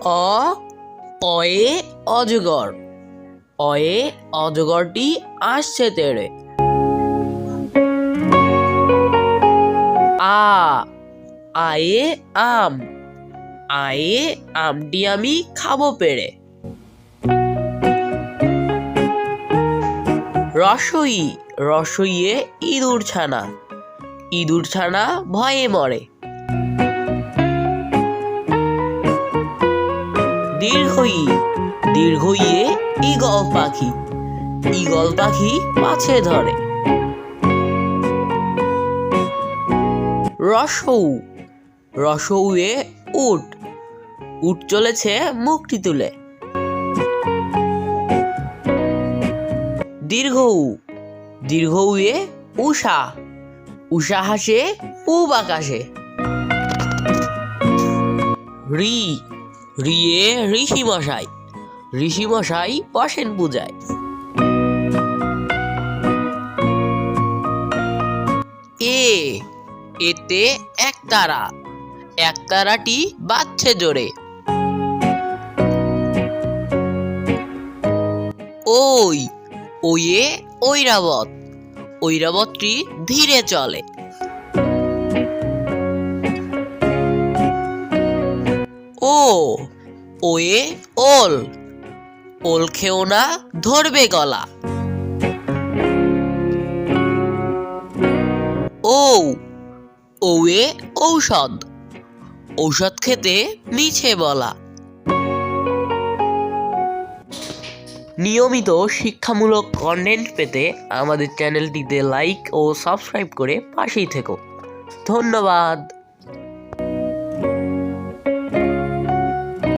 অ অয়ে অজগর, অয়ে অজগরটি আসছে তেড়ে। আ আয়ে আম, আয়ে আমটি আমি খাবো পেড়ে। রসই রসইয়ে ইঁদুর ছানা, ইঁদুর ছানা ভয়ে মরে। দীর্ঘই দীর্ঘইয়ে ঈগল পাখি, ঈগল পাখি পাছে ধরে। রসৌ রসৌয়ে উট, উট চলেছে মুখটি তুলে। দীর্ঘৌ দীর্ঘৌয়ে উষা, উষা হাসে পূব আকাশে। রি রিয়ে ঋষি মশাই, ঋষি মশাই বসেন পূজায়। এ এতে একতারা, একতারাটি বাজছে জোরে। ওই ওয়ে ঐরাবত, ঐরাবতটি ধীরে চলে। ও ওয়ে ওল, ওল খেও না ধরবে গলা। ও ওয়ে ঔষধ, ঔষধ খেতে মিছে বলা। নিয়মিত শিক্ষামূলক কন্টেন্ট পেতে আমাদের চ্যানেলটিতে লাইক ও সাবস্ক্রাইব করে পাশেই থেকো। ধন্যবাদ।